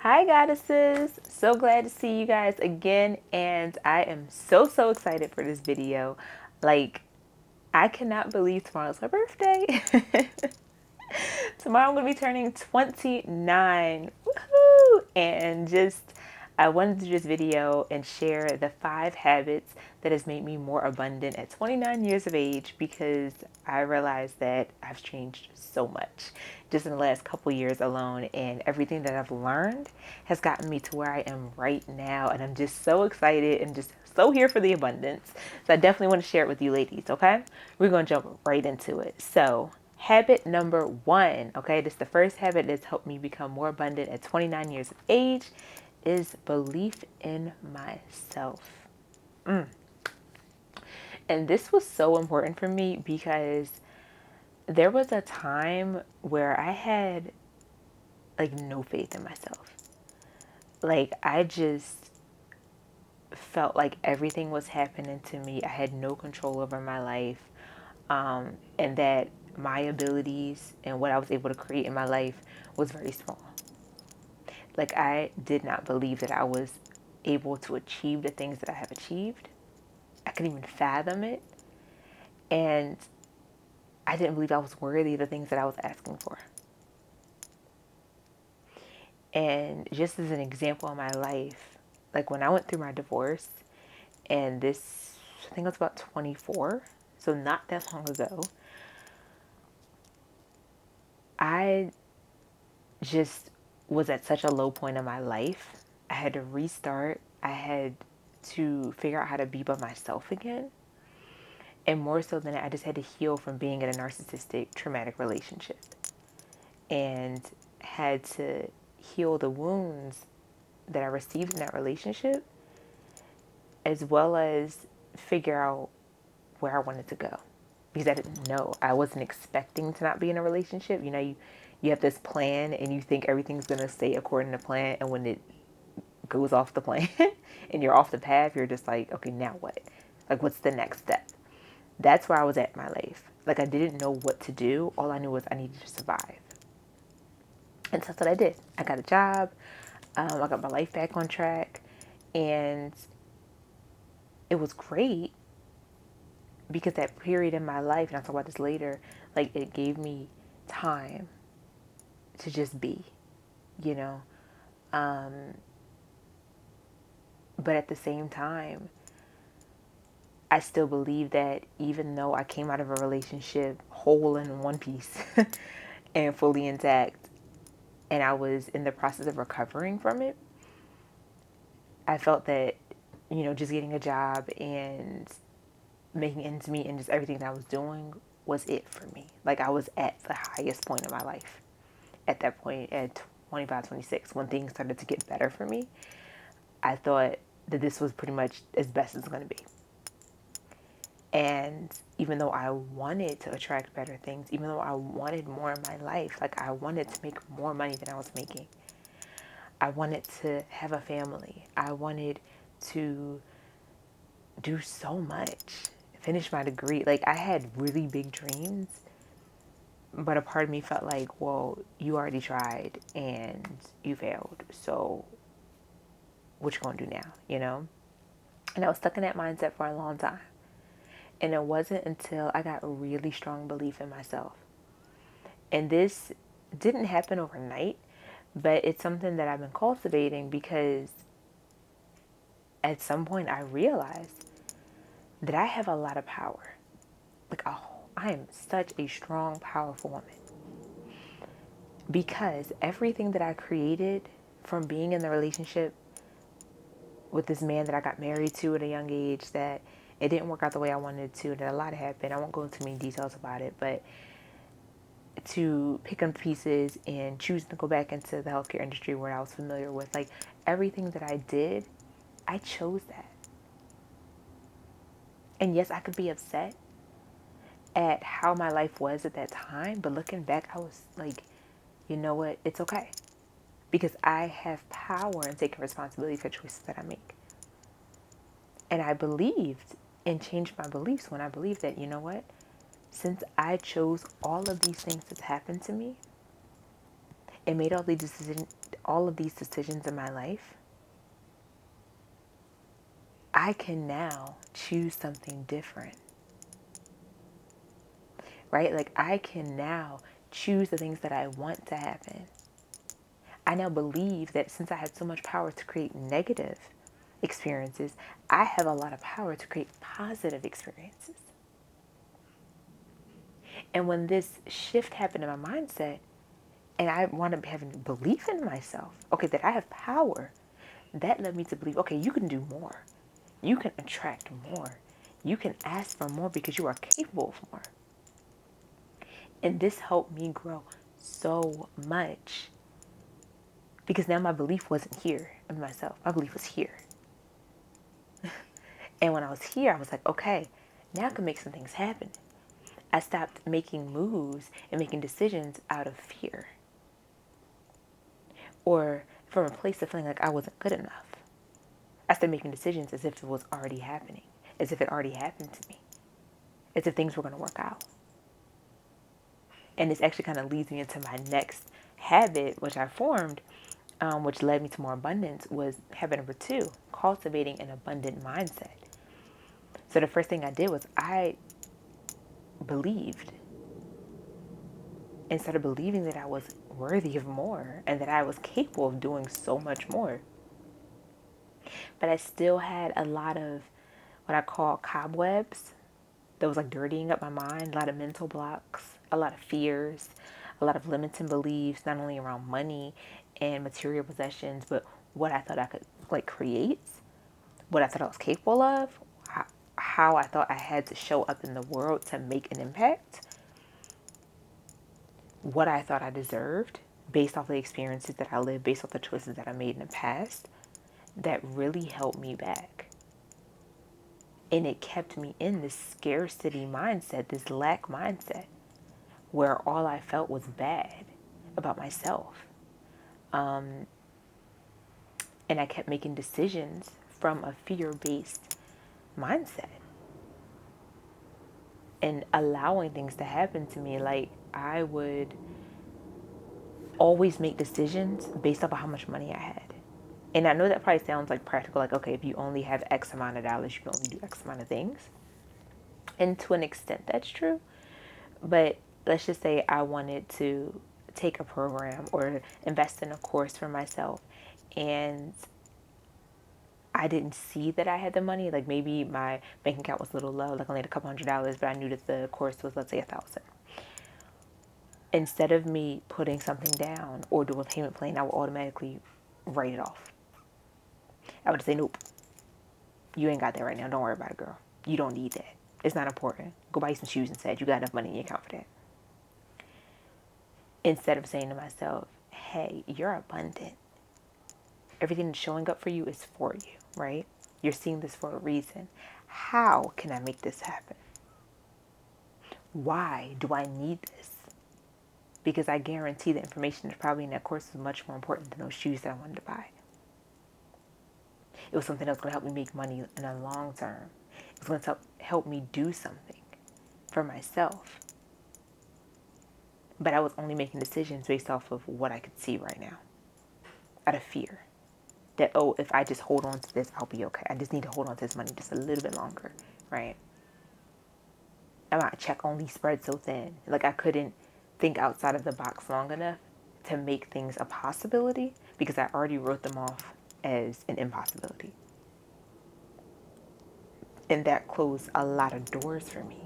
Hi, goddesses. So glad to see you guys again, and I am so excited for this video. Like, I cannot believe tomorrow's my birthday. Tomorrow I'm going to be turning 29. Woohoo! And I wanted to do this video and share the 5 habits that has made me more abundant at 29 years of age, because I realized that I've changed so much just in the last couple years alone, and everything that I've learned has gotten me to where I am right now, and I'm just so excited and just so here for the abundance. So I definitely want to share it with you ladies, okay? We're going to jump right into it. So, habit number 1, okay? This is the first habit that's helped me become more abundant at 29 years of age, is belief in myself. And this was so important for me because there was a time where I had like no faith in myself. Like, I just felt like everything was happening to me. I had no control over my life, and that my abilities and what I was able to create in my life was very small. Like, I did not believe that I was able to achieve the things that I have achieved. I couldn't even fathom it. And I didn't believe I was worthy of the things that I was asking for. And just as an example in my life, like when I went through my divorce, and this, I think it was about 24, so not that long ago, I just was at such a low point in my life. I had to restart. I had to figure out how to be by myself again. And more so than that, I just had to heal from being in a narcissistic, traumatic relationship, and had to heal the wounds that I received in that relationship, as well as figure out where I wanted to go. Because I didn't know. I wasn't expecting to not be in a relationship. You have this plan and you think everything's going to stay according to plan. And when it goes off the plan and you're off the path, you're just like, okay, now what? Like, what's the next step? That's where I was at in my life. Like, I didn't know what to do. All I knew was I needed to survive. And so that's what I did. I got a job. I got my life back on track. And it was great because that period in my life, and I'll talk about this later, like, it gave me time to just be, you know. Um, but at the same time, I still believe that even though I came out of a relationship whole and in one piece and fully intact, and I was in the process of recovering from it, I felt that, just getting a job and making ends meet and just everything that I was doing was it for me. Like, I was at the highest point of my life at that point at 25, 26, when things started to get better for me. I thought that this was pretty much as best as it's going to be. And even though I wanted to attract better things, even though I wanted more in my life, like, I wanted to make more money than I was making, I wanted to have a family, I wanted to do so much, finish my degree. Like, I had really big dreams, but a part of me felt like, well, you already tried and you failed. So what you gonna do now, And I was stuck in that mindset for a long time. And it wasn't until I got a really strong belief in myself. And this didn't happen overnight, but it's something that I've been cultivating, because at some point I realized that I have a lot of power. Like, oh, I am such a strong, powerful woman, because everything that I created from being in the relationship with this man that I got married to at a young age, that it didn't work out the way I wanted to, that a lot happened. I won't go into many details about it, but to pick up pieces and choosing to go back into the healthcare industry where I was familiar with, like, everything that I did, I chose that. And yes, I could be upset at how my life was at that time, but looking back, I was like, you know what? It's okay, because I have power and taking responsibility for choices that I make. And I believed and changed my beliefs when I believed that, you know what? Since I chose all of these things that's happened to me and made all of these decisions in my life, I can now choose something different, right? Like I can now choose the things that I want to happen. I now believe that since I had so much power to create negative experiences, I have a lot of power to create positive experiences. And when this shift happened in my mindset, and I wound up having belief in myself, okay, that I have power, that led me to believe, okay, you can do more. You can attract more. You can ask for more because you are capable of more. And this helped me grow so much because now my belief wasn't here in myself. My belief was here. And when I was here, I was like, okay, now I can make some things happen. I stopped making moves and making decisions out of fear or from a place of feeling like I wasn't good enough. I started making decisions as if it was already happening, as if it already happened to me, as if things were going to work out. And this actually kind of leads me into my next habit, which I formed, which led me to more abundance, was habit number 2, cultivating an abundant mindset. So the first thing I did was I believed and started believing that I was worthy of more and that I was capable of doing so much more. But I still had a lot of what I call cobwebs that was like dirtying up my mind, a lot of mental blocks, a lot of fears, a lot of limiting beliefs, not only around money and material possessions, but what I thought I could like create, what I thought I was capable of, how I thought I had to show up in the world to make an impact, what I thought I deserved based off the experiences that I lived, based off the choices that I made in the past, that really held me back. And it kept me in this scarcity mindset, this lack mindset, where all I felt was bad about myself. And I kept making decisions from a fear-based mindset and allowing things to happen to me. Like I would always make decisions based off of how much money I had. And I know that probably sounds like practical, like, okay, if you only have X amount of dollars, you can only do X amount of things. And to an extent, that's true. But let's just say I wanted to take a program or invest in a course for myself. And I didn't see that I had the money. Like maybe my bank account was a little low, like only had a couple $100s, but I knew that the course was, let's say, 1,000. Instead of me putting something down or do a payment plan, I would automatically write it off. I would say, nope, you ain't got that right now. Don't worry about it, girl. You don't need that. It's not important. Go buy you some shoes instead. You got enough money in your account for that. Instead of saying to myself, hey, you're abundant. Everything that's showing up for you is for you, right? You're seeing this for a reason. How can I make this happen? Why do I need this? Because I guarantee the information that's probably in that course is much more important than those shoes that I wanted to buy. It was something that was going to help me make money in the long term. It was going to help me do something for myself. But I was only making decisions based off of what I could see right now, out of fear. That, oh, if I just hold on to this, I'll be okay. I just need to hold on to this money just a little bit longer, right? And my check only spread so thin. Like I couldn't think outside of the box long enough to make things a possibility because I already wrote them off as an impossibility. And that closed a lot of doors for me.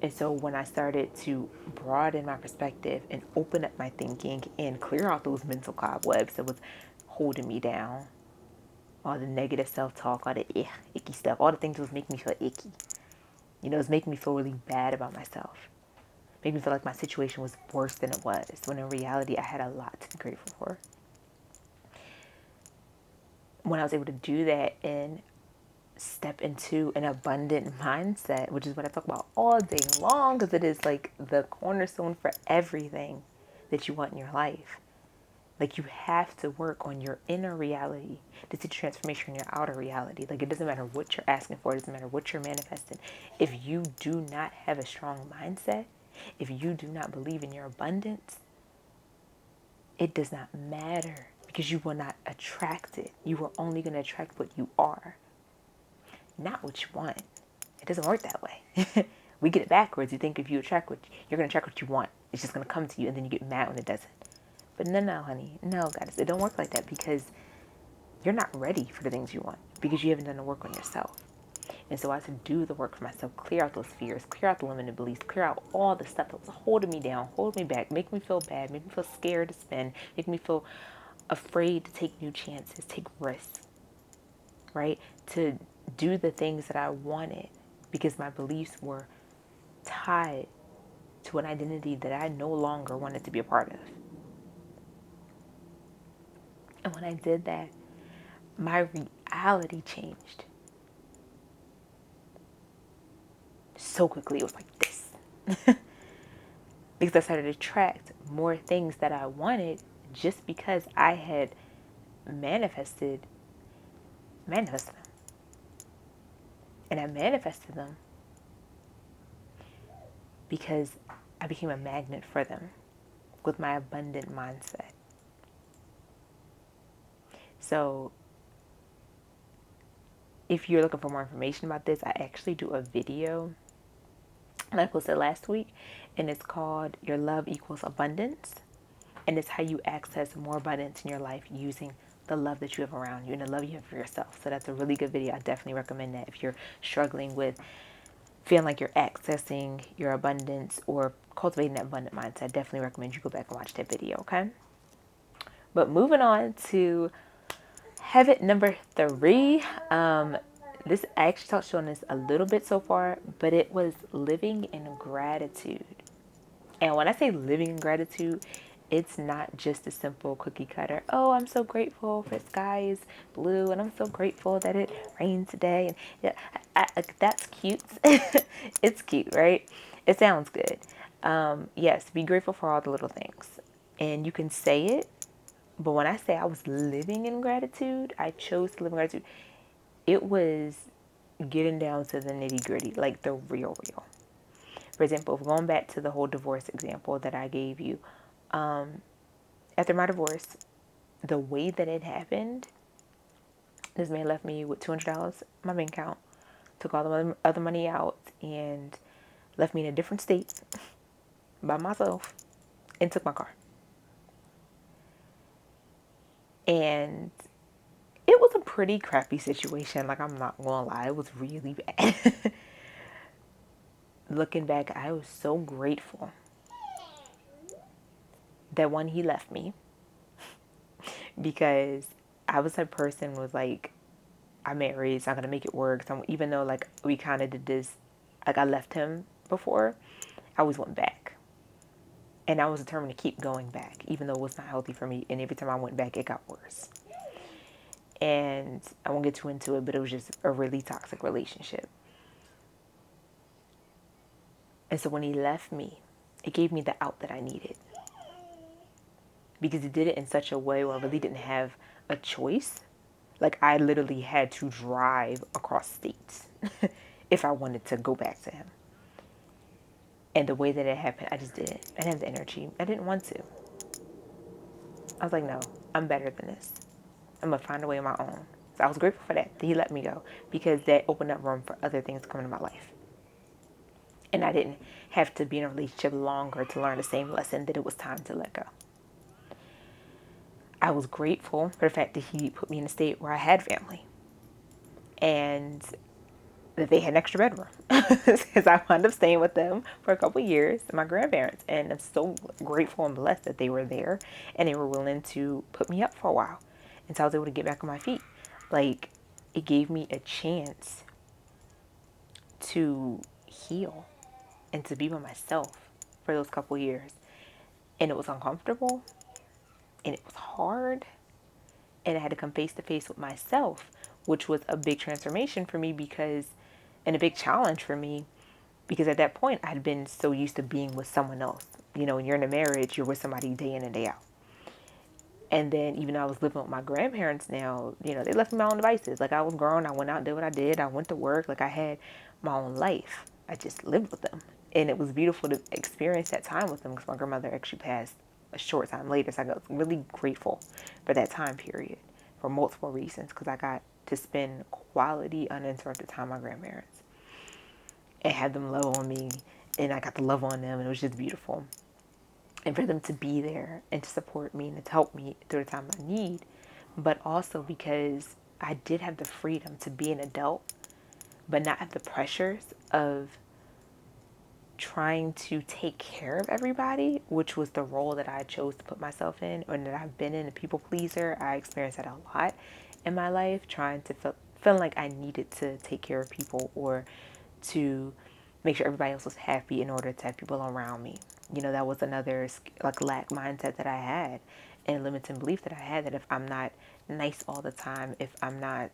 And so when I started to broaden my perspective and open up my thinking and clear out those mental cobwebs that was holding me down, all the negative self-talk, all the icky stuff, all the things that was making me feel icky. You know, it's making me feel really bad about myself. Made me feel like my situation was worse than it was, when in reality I had a lot to be grateful for. When I was able to do that and step into an abundant mindset, which is what I talk about all day long, because it is like the cornerstone for everything that you want in your life. Like you have to work on your inner reality to see transformation in your outer reality. Like it doesn't matter what you're asking for. It doesn't matter what you're manifesting. If you do not have a strong mindset, if you do not believe in your abundance, It does not matter because you will not attract it. You are only going to attract what you are, not what you want. It doesn't work that way. We get it backwards. You think if you attract what you're going to attract what you want, it's just going to come to you, and then you get mad when it doesn't. But no, honey, no, guys, it don't work like that because you're not ready for the things you want because you haven't done the work on yourself. And so I had to do the work for myself, clear out those fears, clear out the limited beliefs, clear out all the stuff that was holding me down, holding me back, make me feel bad, make me feel scared to spend, make me feel afraid to take new chances, take risks, right? To do the things that I wanted because my beliefs were tied to an identity that I no longer wanted to be a part of. And when I did that, my reality changed so quickly. It was like this. Because I started to attract more things that I wanted just because I had manifested them. And I manifested them because I became a magnet for them with my abundant mindset. So if you're looking for more information about this, I actually do a video and I posted last week, and it's called Your Love Equals Abundance. And it's how you access more abundance in your life using the love that you have around you and the love you have for yourself. So that's a really good video. I definitely recommend that if you're struggling with feeling like you're accessing your abundance or cultivating that abundant mindset. I definitely recommend you go back and watch that video, okay? But moving on to habit number 3. This I actually touched on this a little bit so far, but it was living in gratitude. And when I say living in gratitude, it's not just a simple cookie cutter. Oh, I'm so grateful for the sky is blue, and I'm so grateful that it rained today. And yeah, that's cute. It's cute, right? It sounds good. Yes, be grateful for all the little things. And you can say it, but when I say I was living in gratitude, I chose to live in gratitude. It was getting down to the nitty gritty, like the real. For example, going back to the whole divorce example that I gave you, after my divorce, the way that it happened, this man left me with $200 in my bank account, took all the other money out, and left me in a different state by myself, and took my car. And it was a pretty crappy situation. Like, I'm not gonna lie, it was really bad. Looking back, I was so grateful that when he left me, because I was that person was like, I'm married, it's not gonna make it work. So even though like we kind of did this, like I left him before, I always went back, and I was determined to keep going back, even though it was not healthy for me. And every time I went back, it got worse. And I won't get too into it, but it was just a really toxic relationship. And so when he left me, it gave me the out that I needed, because he did it in such a way where I really didn't have a choice. Like, I literally had to drive across states if I wanted to go back to him. And the way that it happened, I just didn't. I didn't have the energy. I didn't want to. I was like, no, I'm better than this. I'm going to find a way on my own. So I was grateful for that he let me go, because that opened up room for other things to come into my life. And I didn't have to be in a relationship longer to learn the same lesson that it was time to let go. I was grateful for the fact that he put me in a state where I had family, and that they had an extra bedroom, because I wound up staying with them for a couple of years, my grandparents. And I'm so grateful and blessed that they were there and they were willing to put me up for a while until I was able to get back on my feet. Like, it gave me a chance to heal and to be by myself for those couple of years. And it was uncomfortable, and it was hard, and I had to come face to face with myself, which was a big transformation for me, because, and a big challenge for me, because at that point I had been so used to being with someone else. You know, when you're in a marriage, you're with somebody day in and day out. And then even though I was living with my grandparents now, you know, they left me my own devices. Like, I was grown, I went out, did what I did, I went to work, like I had my own life. I just lived with them. And it was beautiful to experience that time with them, because my grandmother actually passed a short time later. So I was really grateful for that time period for multiple reasons, because I got to spend quality, uninterrupted time with my grandparents and have them love on me, and I got to love on them, and it was just beautiful. And for them to be there and to support me and to help me through the time I need, but also because I did have the freedom to be an adult, but not have the pressures of trying to take care of everybody, which was the role that I chose to put myself in, or that I've been in, a people pleaser. I experienced that a lot in my life, trying to feeling like I needed to take care of people or to make sure everybody else was happy in order to have people around me. You know, that was another like lack mindset that I had, and limiting belief that I had, that if I'm not nice all the time, if I'm not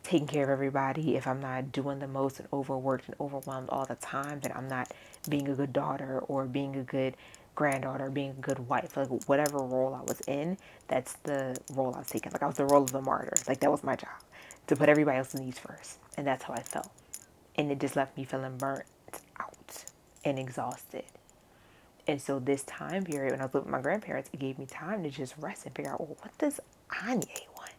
taking care of everybody, if I'm not doing the most and overworked and overwhelmed all the time, then I'm not being a good daughter or being a good granddaughter, being a good wife. Like whatever role I was in, that's the role I was taking. Like I was the role of the martyr. Like that was my job, to put everybody else's needs first. And that's how I felt. And it just left me feeling burnt out and exhausted. And so this time period when I was living with my grandparents, it gave me time to just rest and figure out, well, what does Anya want?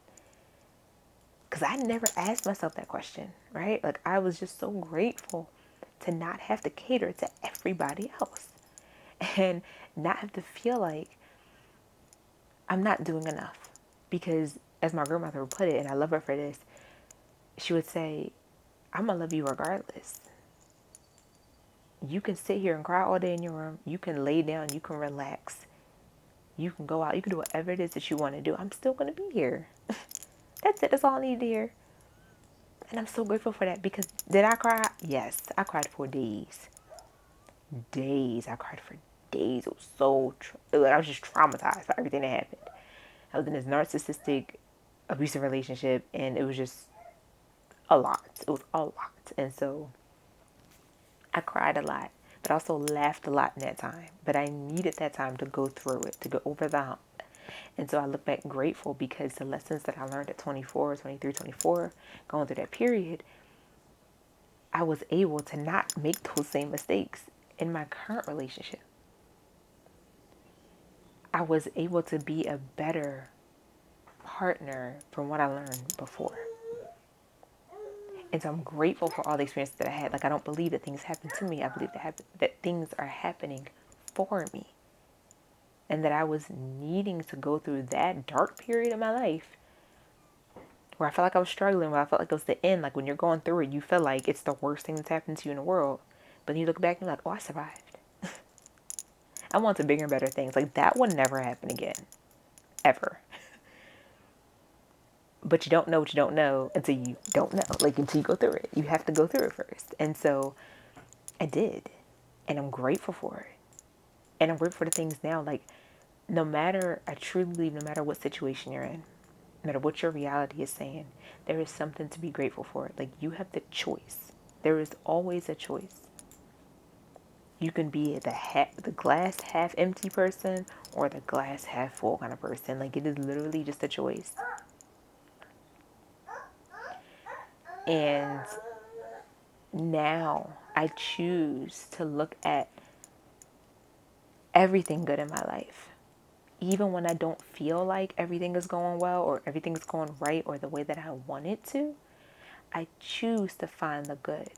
Because I never asked myself that question, right? Like I was just so grateful to not have to cater to everybody else and not have to feel like I'm not doing enough. Because as my grandmother would put it, and I love her for this, she would say, I'm going to love you regardless. You can sit here and cry all day in your room. You can lay down. You can relax. You can go out. You can do whatever it is that you want to do. I'm still going to be here. That's it. That's all I need to hear. And I'm so grateful for that, because did I cry? Yes. I cried for days. Days. I cried for days. It was so, I was just traumatized by everything that happened. I was in this narcissistic, abusive relationship, and it was just a lot. It was a lot. And so I cried a lot, but I also laughed a lot in that time. But I needed that time to go through it, to go over the hump. And so I look back grateful, because the lessons that I learned at 24, 23, 24, going through that period, I was able to not make those same mistakes in my current relationship. I was able to be a better partner from what I learned before. And so I'm grateful for all the experiences that I had. Like I don't believe that things happen to me. I believe that things are happening for me. And that I was needing to go through that dark period of my life where I felt like I was struggling, where I felt like it was the end. Like when you're going through it, you feel like it's the worst thing that's happened to you in the world. But then you look back and you're like, oh, I survived. I want to bigger and better things. Like that would never happen again. Ever. But you don't know what you don't know until you don't know. Like until you go through it. You have to go through it first. And so I did. And I'm grateful for it. And I'm grateful for the things now. Like no matter, I truly believe no matter what situation you're in, no matter what your reality is saying, there is something to be grateful for. Like you have the choice. There is always a choice. You can be the glass half empty person or the glass half full kind of person. Like it is literally just a choice. And now I choose to look at everything good in my life. Even when I don't feel like everything is going well or everything is going right or the way that I want it to, I choose to find the good.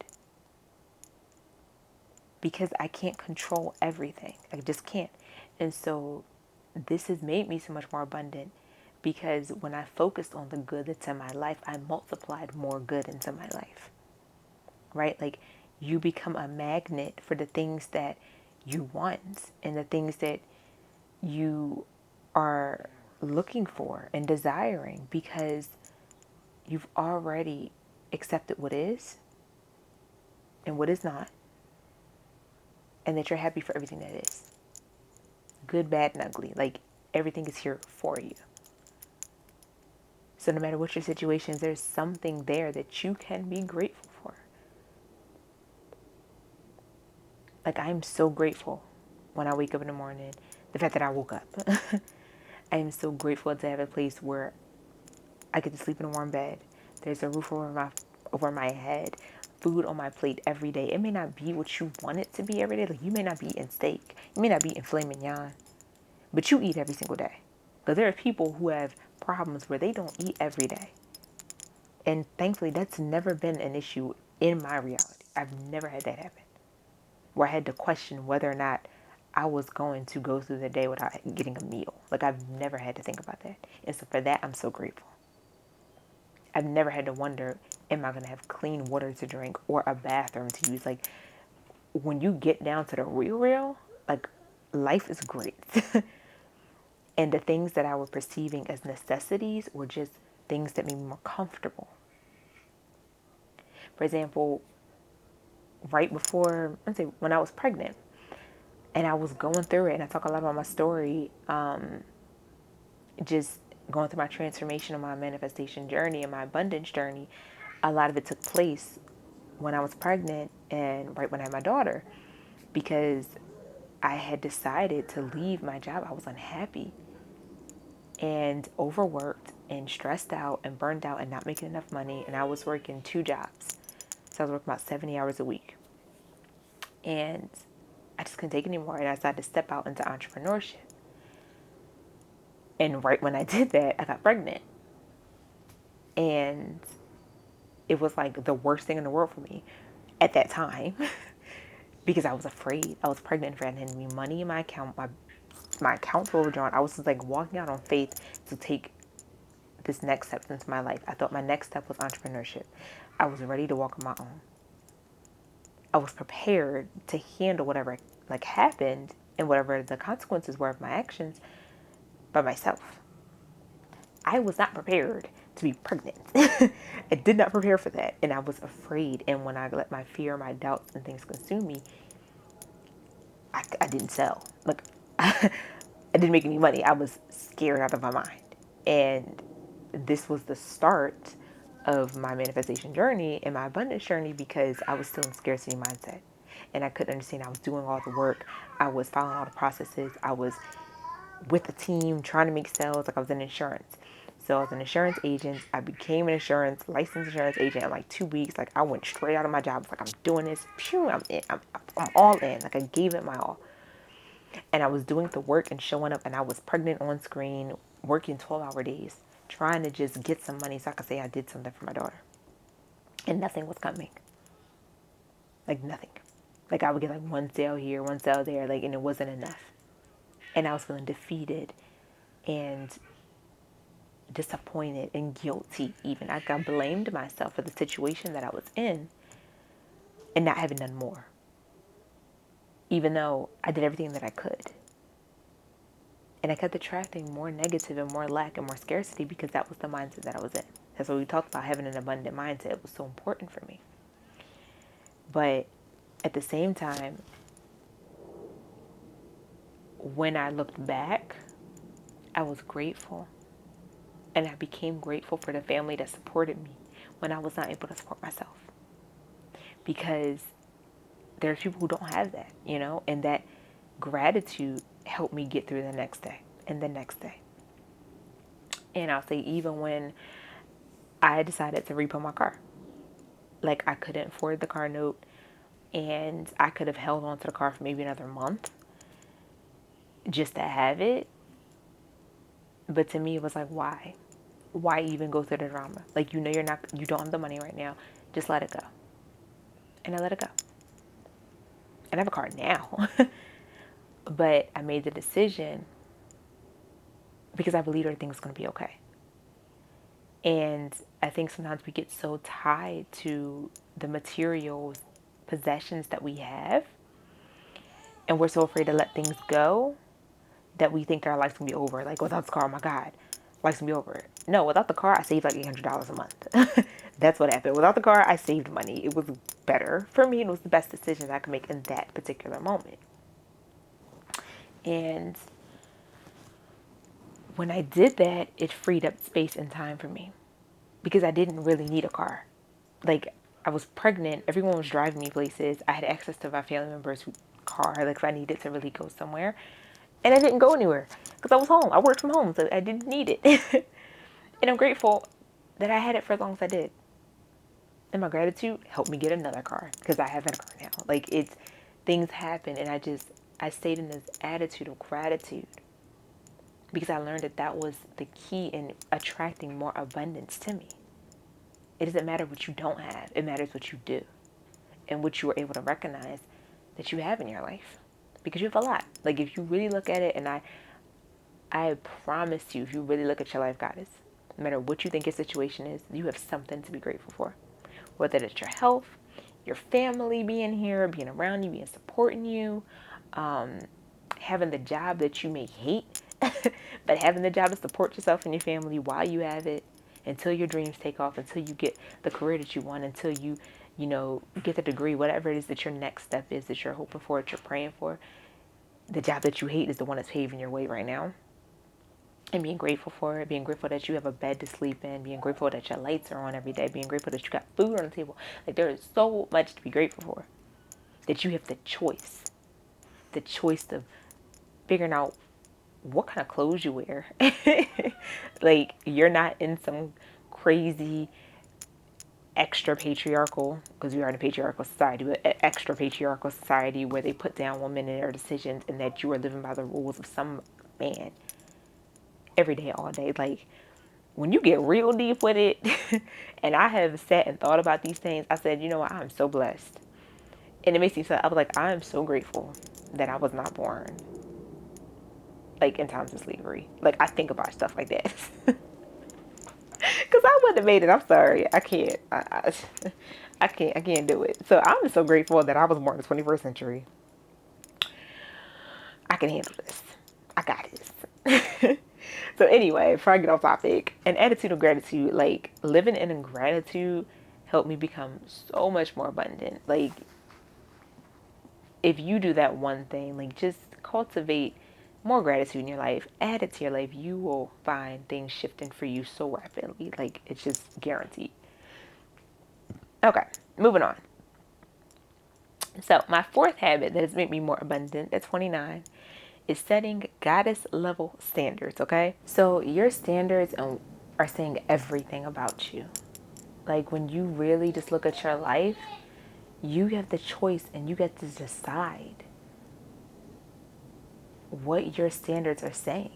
Because I can't control everything. I just can't. And so this has made me so much more abundant, because when I focused on the good that's in my life, I multiplied more good into my life. Right? Like you become a magnet for the things that you want and the things that you are looking for and desiring, because you've already accepted what is and what is not, and that you're happy for everything that is. Good, bad, and ugly. Like everything is here for you. So no matter what your situation is, there's something there that you can be grateful for. Like I'm so grateful when I wake up in the morning, the fact that I woke up. I am so grateful to have a place where I get to sleep in a warm bed. There's a roof over my head, food on my plate every day. It may not be what you want it to be every day. Like you may not be eating steak. You may not be eating filet mignon. but you eat every single day. Because there are people who have problems where they don't eat every day. And thankfully, that's never been an issue in my reality. I've never had that happen where I had to question whether or not I was going to go through the day without getting a meal. Like, I've never had to think about that. And so for that, I'm so grateful. I've never had to wonder, am I going to have clean water to drink or a bathroom to use? Like, when you get down to the real, like, life is great. And the things that I was perceiving as necessities were just things that made me more comfortable. For example, right before, let's say, when I was pregnant, and I was going through it, and I talk a lot about my story, just going through my transformation and my manifestation journey and my abundance journey. A lot of it took place when I was pregnant and right when I had my daughter, because I had decided to leave my job. I was unhappy and overworked and stressed out and burned out and not making enough money. And I was working 2 jobs. So I was working about 70 hours a week. And I just couldn't take it anymore. And I decided to step out into entrepreneurship. And right when I did that, I got pregnant. And it was like the worst thing in the world for me at that time because I was afraid. I was pregnant for and me money in my account. My accounts were overdrawn. I was just like walking out on faith to take this next step into my life. I thought my next step was entrepreneurship. I was ready to walk on my own. I was prepared to handle whatever like happened and whatever the consequences were of my actions by myself. I was not prepared to be pregnant. I did not prepare for that. And I was afraid. And when I let my fear, my doubts, and things consume me, I didn't sell. Like, I didn't make any money. I was scared out of my mind. And this was the start of my manifestation journey and my abundance journey because I was still in scarcity mindset. And I couldn't understand. I was doing all the work. I was following all the processes. I was with a team trying to make sales. Like, I was in insurance. So I was an insurance agent. I became an licensed insurance agent in like 2 weeks. Like, I went straight out of my job. Like, I'm doing this. Phew, I'm in. I'm all in. Like, I gave it my all. And I was doing the work and showing up. And I was pregnant on screen, working 12-hour days, trying to just get some money so I could say I did something for my daughter. And nothing was coming. Like, nothing. Like, I would get like one sale here, one sale there. Like, and it wasn't enough. And I was feeling defeated and disappointed and guilty even. I blamed myself for the situation that I was in and not having done more. Even though I did everything that I could. And I kept attracting more negative and more lack and more scarcity because that was the mindset that I was in. That's why we talked about having an abundant mindset. It was so important for me. But at the same time, when I looked back, I was grateful. And I became grateful for the family that supported me when I was not able to support myself. Because there's people who don't have that, and that gratitude helped me get through the next day and the next day. And I'll say, even when I decided to repo my car, like, I couldn't afford the car note and I could have held on to the car for maybe another month just to have it. But to me, it was like, why? Why even go through the drama? Like, you don't have the money right now. Just let it go. And I let it go. And I have a car now. But I made the decision because I believed everything was going to be okay. And I think sometimes we get so tied to the materials, possessions that we have, and we're so afraid to let things go that we think our life's going to be over. Like, without the car, oh my God, life's going to be over. No, without the car, I saved like $800 a month. That's what happened. Without the car, I saved money. It was better for me. It was the best decision I could make in that particular moment. And when I did that, it freed up space and time for me because I didn't really need a car. Like, I was pregnant. Everyone was driving me places. I had access to my family members' car, like, if I needed to really go somewhere. And I didn't go anywhere because I was home. I worked from home, so I didn't need it. And I'm grateful that I had it for as long as I did. And my gratitude helped me get another car because I have a car now. Like, things happen, and I stayed in this attitude of gratitude because I learned that that was the key in attracting more abundance to me. It doesn't matter what you don't have, it matters what you do and what you are able to recognize that you have in your life. Because you have a lot. Like if you really look at it, and I promise you, if you really look at your life, goddess, no matter what you think your situation is, you have something to be grateful for. Whether it's your health, your family being here, being around you, being supporting you, having the job that you may hate, but having the job to support yourself and your family while you have it, until your dreams take off, until you get the career that you want, until you get the degree, whatever it is that your next step is that you're hoping for, that you're praying for. The job that you hate is the one that's paving your way right now. And being grateful for it, being grateful that you have a bed to sleep in, being grateful that your lights are on every day, being grateful that you got food on the table. Like there is so much to be grateful for. That you have the choice of figuring out what kind of clothes you wear. Like you're not in some crazy extra patriarchal, because we are in a patriarchal society, but extra patriarchal society where they put down women in their decisions and that you are living by the rules of some man every day, all day. Like when you get real deep with it, and I have sat and thought about these things, I said, you know what, I'm so blessed. And it makes me feel, I was like, I am so grateful that I was not born like in times of slavery. Like I think about stuff like that. Cause I wouldn't have made it. I'm sorry. I can't. I can't. I can't do it. So I'm so grateful that I was born in the 21st century. I can handle this. I got this. So anyway, before I get off topic, an attitude of gratitude, like living in gratitude, helped me become so much more abundant. Like if you do that one thing, like just cultivate more gratitude in your life, add it to your life, you will find things shifting for you so rapidly. Like it's just guaranteed. Okay, moving on. So my fourth habit that has made me more abundant at 29 is setting goddess level standards. Okay, so your standards are saying everything about you. Like when you really just look at your life, you have the choice and you get to decide what your standards are saying.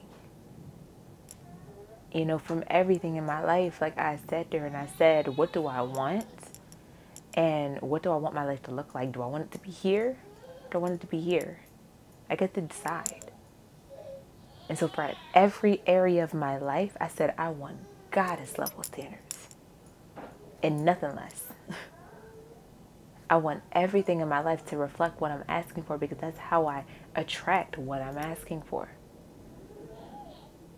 From everything in my life, like I sat there and I said, what do I want? And what do I want my life to look like? Do I want it to be here? Do I want it to be here? I get to decide. And so for every area of my life, I said, I want goddess level standards and nothing less. I want everything in my life to reflect what I'm asking for, because that's how I attract what I'm asking for.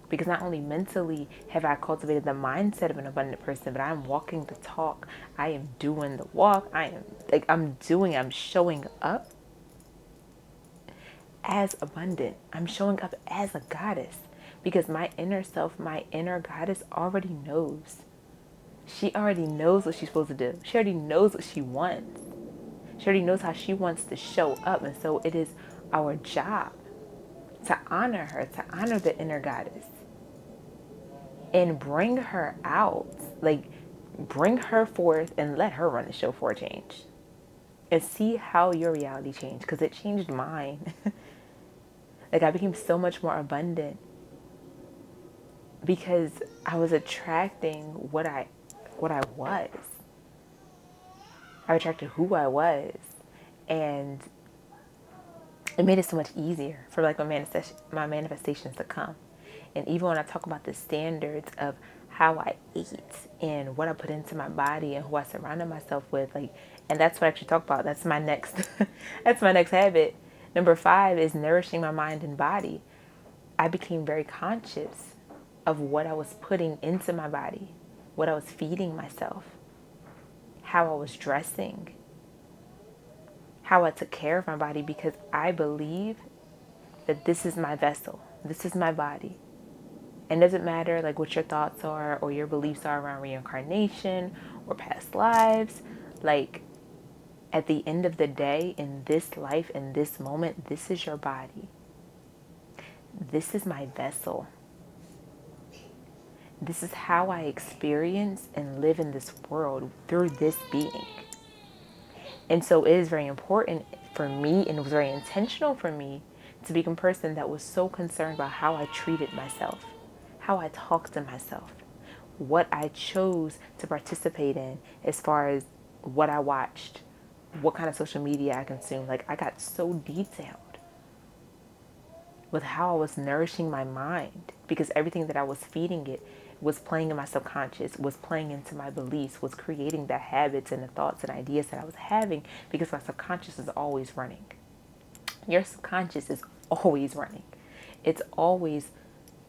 Because not only mentally have I cultivated the mindset of an abundant person, but I'm walking the talk. I am doing the walk. I'm showing up as abundant. I'm showing up as a goddess, because my inner self, my inner goddess already knows. She already knows what she's supposed to do. She already knows what she wants. She already knows how she wants to show up. And so it is our job to honor her, to honor the inner goddess and bring her out. Like, bring her forth and let her run the show for a change. And see how your reality changed, because it changed mine. Like, I became so much more abundant because I was attracting what I was. I attracted who I was. And it made it so much easier for like my manifestations to come. And even when I talk about the standards of how I ate and what I put into my body and who I surrounded myself with, like, and that's what I actually talk about. That's my next, that's my next habit. Number 5 is nourishing my mind and body. I became very conscious of what I was putting into my body, what I was feeding myself, how I was dressing, how I took care of my body, because I believe that this is my vessel. This is my body. And it doesn't matter like what your thoughts are or your beliefs are around reincarnation or past lives. Like at the end of the day, in this life, in this moment, this is your body. This is my vessel. This is how I experience and live in this world through this being. And so it is very important for me, and it was very intentional for me to become a person that was so concerned about how I treated myself, how I talked to myself, what I chose to participate in as far as what I watched, what kind of social media I consumed. Like, I got so detailed with how I was nourishing my mind, because everything that I was feeding it was playing in my subconscious, was playing into my beliefs, was creating the habits and the thoughts and ideas that I was having, because my subconscious is always running. Your subconscious is always running. It's always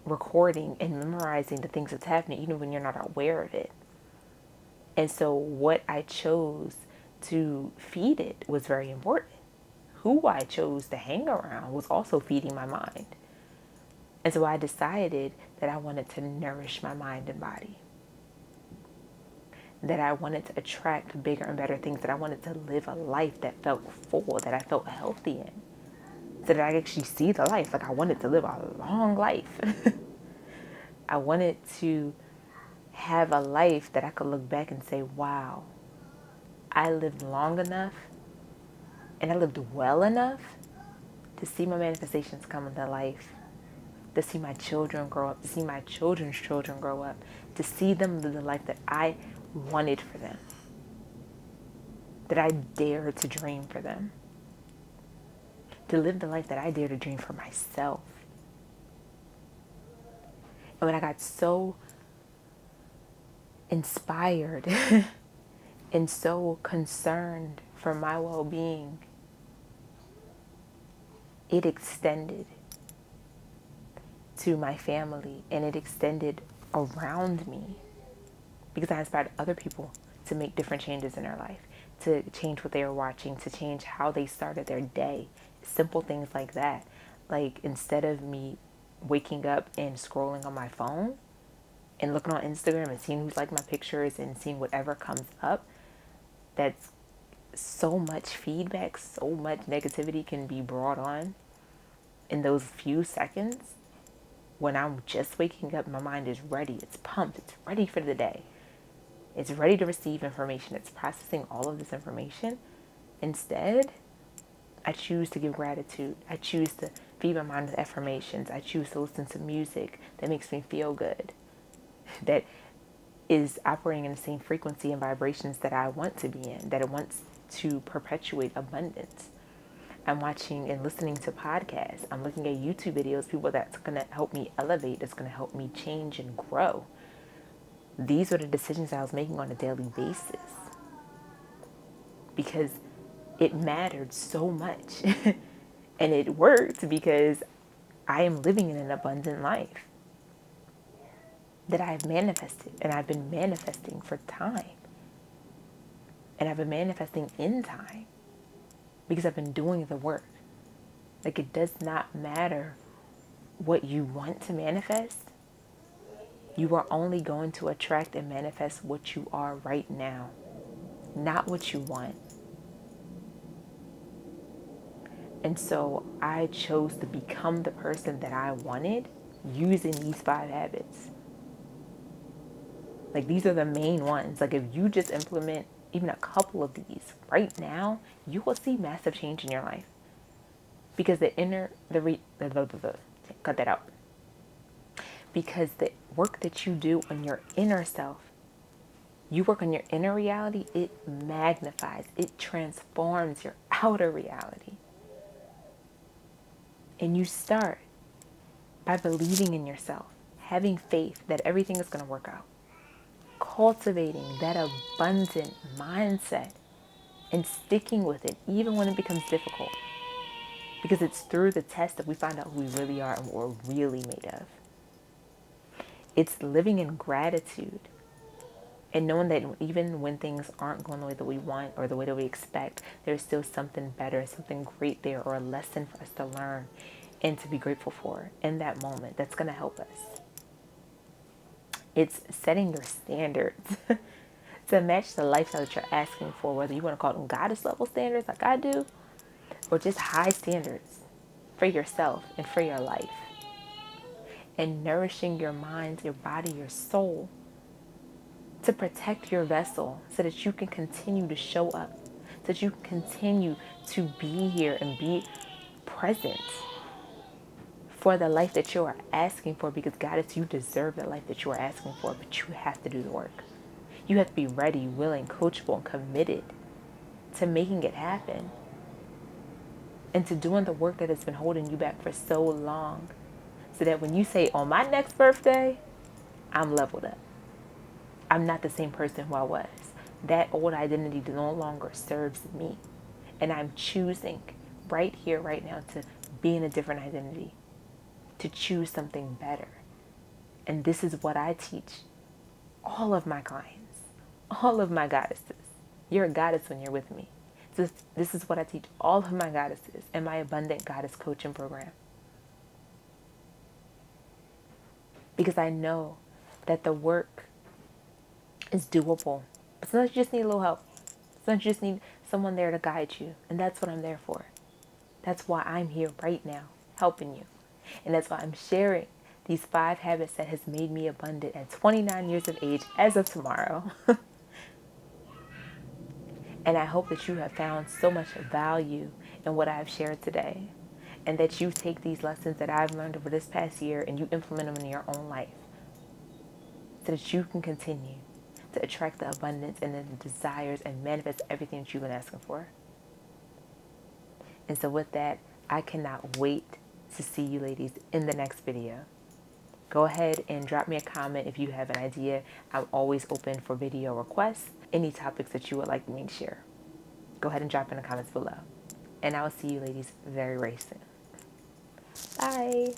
recording and memorizing the things that's happening, even when you're not aware of it. And so what I chose to feed it was very important. Who I chose to hang around was also feeding my mind. And so I decided that I wanted to nourish my mind and body, that I wanted to attract bigger and better things, that I wanted to live a life that felt full, that I felt healthy in, so that I could actually see the life. Like, I wanted to live a long life. I wanted to have a life that I could look back and say, wow, I lived long enough and I lived well enough to see my manifestations come into life, to see my children grow up, to see my children's children grow up, to see them live the life that I wanted for them, that I dared to dream for them, to live the life that I dared to dream for myself. And when I got so inspired and so concerned for my well-being, it extended to my family and it extended around me, because I inspired other people to make different changes in their life, to change what they were watching, to change how they started their day. Simple things like that. Like, instead of me waking up and scrolling on my phone and looking on Instagram and seeing who's liked my pictures and seeing whatever comes up, that's so much feedback, so much negativity can be brought on in those few seconds. When I'm just waking up, my mind is ready, it's pumped, it's ready for the day. It's ready to receive information. It's processing all of this information. Instead, I choose to give gratitude. I choose to feed my mind with affirmations. I choose to listen to music that makes me feel good, that is operating in the same frequency and vibrations that I want to be in, that it wants to perpetuate abundance. I'm watching and listening to podcasts. I'm looking at YouTube videos, people that's going to help me elevate, that's going to help me change and grow. These are the decisions I was making on a daily basis because it mattered so much. And it worked because I am living in an abundant life that I've manifested, and I've been manifesting for time. And I've been manifesting in time because I've been doing the work. Like, it does not matter what you want to manifest. You are only going to attract and manifest what you are right now, not what you want. And so I chose to become the person that I wanted using these 5 habits. Like, these are the main ones. Like, if you just implement even a couple of these right now, you will see massive change in your life. Because cut that out. Because the work that you do on your inner self, you work on your inner reality, it magnifies, it transforms your outer reality. And you start by believing in yourself, having faith that everything is going to work out, cultivating that abundant mindset and sticking with it even when it becomes difficult. Because it's through the test that we find out who we really are and what we're really made of. It's living in gratitude and knowing that even when things aren't going the way that we want or the way that we expect, there's still something better, something great there, or a lesson for us to learn and to be grateful for in that moment that's going to help us. It's setting your standards to match the lifestyle that you're asking for, whether you want to call them goddess level standards like I do, or just high standards for yourself and for your life. And nourishing your mind, your body, your soul to protect your vessel so that you can continue to show up, so that you can continue to be here and be present for the life that you are asking for, because Goddess, you deserve the life that you are asking for, but you have to do the work. You have to be ready, willing, coachable, and committed to making it happen and to doing the work that has been holding you back for so long, so that when you say, on my next birthday, I'm leveled up. I'm not the same person who I was. That old identity no longer serves me. And I'm choosing right here, right now, to be in a different identity, to choose something better. And this is what I teach all of my clients, all of my goddesses. You're a goddess when you're with me. So this is what I teach all of my goddesses in my Abundant Goddess Coaching Program. Because I know that the work is doable. But sometimes you just need a little help. Sometimes you just need someone there to guide you. And that's what I'm there for. That's why I'm here right now, helping you. And that's why I'm sharing these 5 habits that has made me abundant at 29 years of age as of tomorrow. And I hope that you have found so much value in what I've shared today. And that you take these lessons that I've learned over this past year and you implement them in your own life. So that you can continue to attract the abundance and the desires and manifest everything that you've been asking for. And so with that, I cannot wait to see you ladies in the next video. Go ahead and drop me a comment if you have an idea. I'm always open for video requests, any topics that you would like me to share. Go ahead and drop in the comments below. And I will see you ladies very, very soon. Bye.